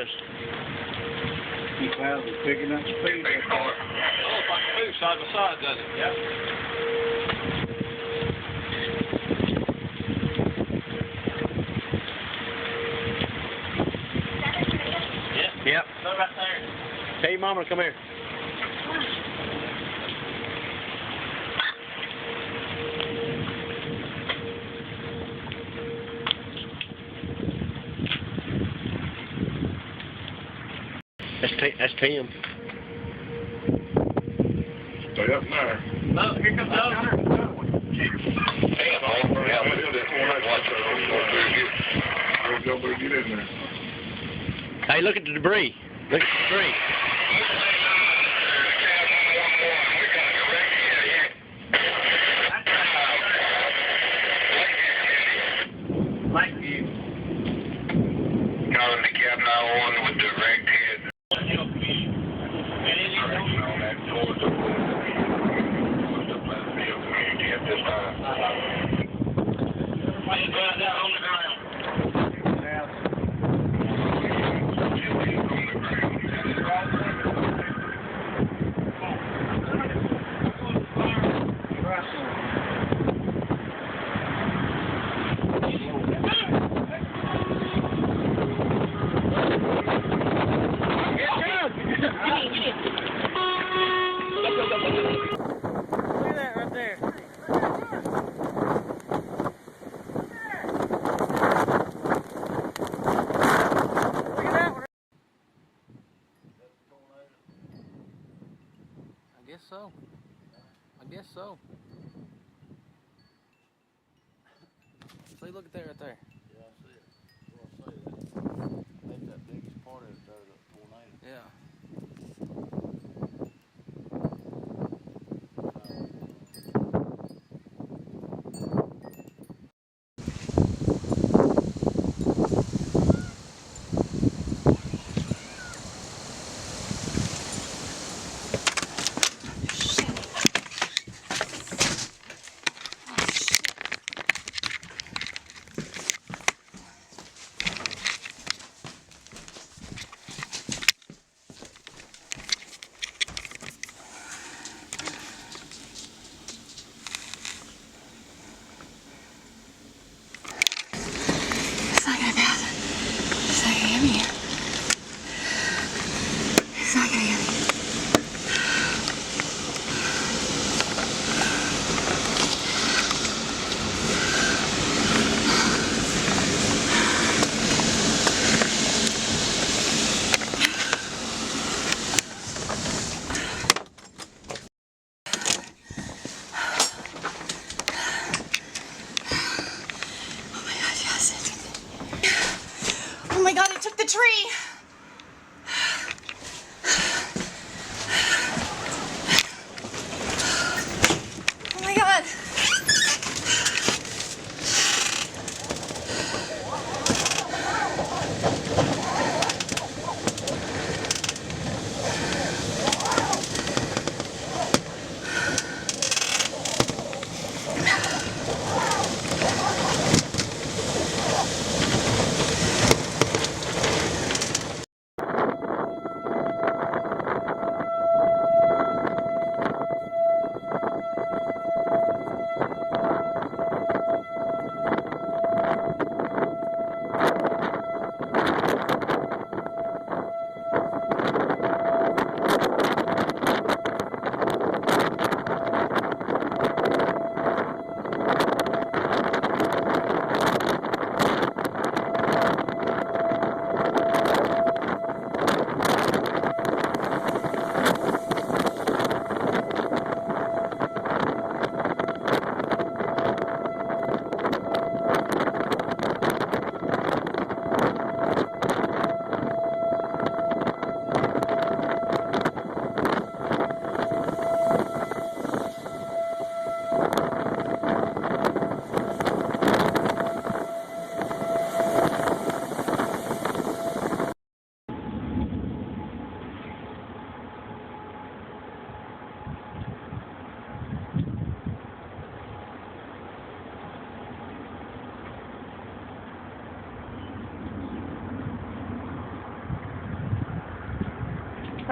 clouds. The clouds are picking up speed. Oh, if I can move side by side, does it? Yep. Yep. Go right there. Tell your mama to come here. That's Tim. Stay up there. Oh, here comes the other one. Get in there. Hey, look at the debris. Look at the debris. Thank you. Calling the cab 911 with direct hit. Towards the Pleasantville community at this time. Everybody's right down on the ground. I guess so. See, look at that right there. Yeah, I see it. Well, I say that. I think that biggest part of it there, the tornado. Yeah.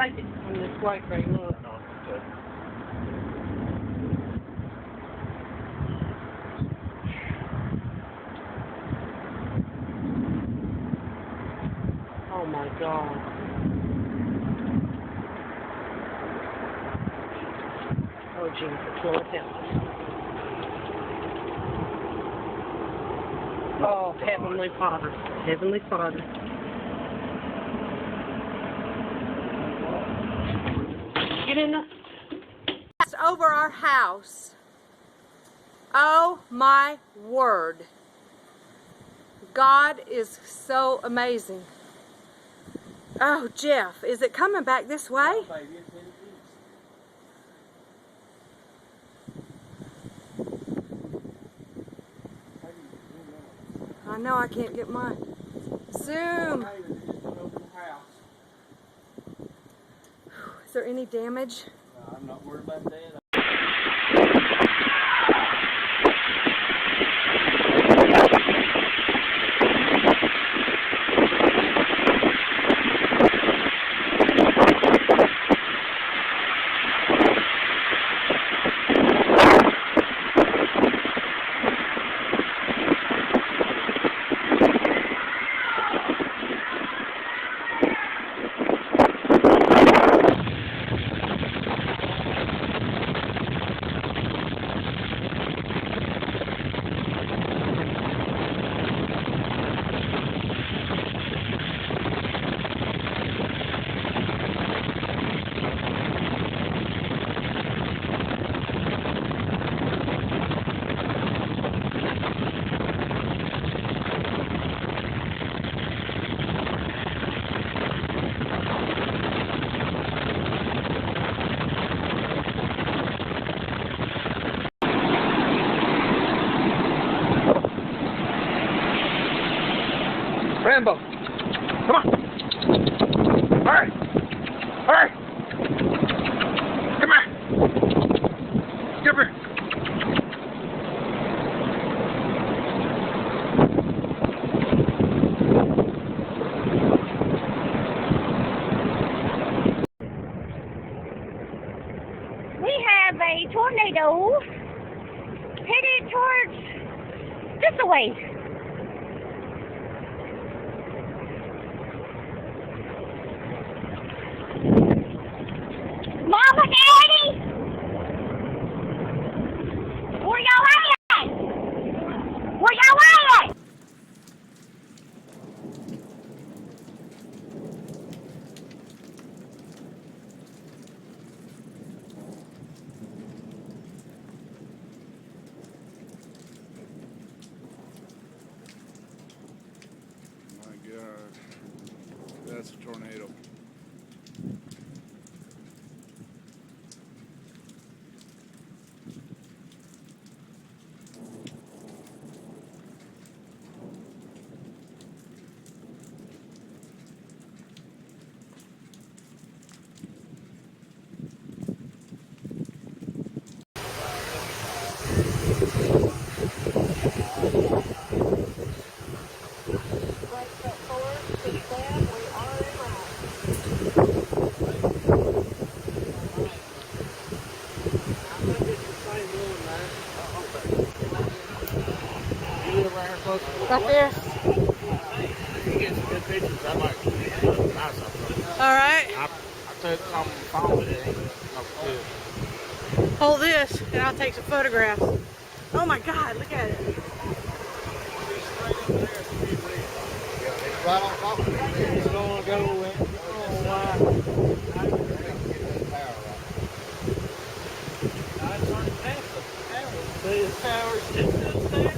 take it on this way, Craig. Look. Oh my God. Oh Jesus, Lord help us. Oh, Heavenly Father, Heavenly Father. Get in the... It's over our house. Oh my word. God is so amazing. Oh, Jeff, is it coming back this way? I know I can't get mine. Zoom. Is there any damage? I'm not worried about that. Rambo, come on. Hurry. Hurry. Come on. Get up here. We have a tornado headed towards this way. Mama, Daddy! Where y'all at? Where y'all at? My God. That's a tornado. Right there. All right. I took some phone with it. Hold this, and I'll take some photographs. Oh my God, look at it. Right on top of it. It's gonna go in. Oh wow. The tower's just upstairs.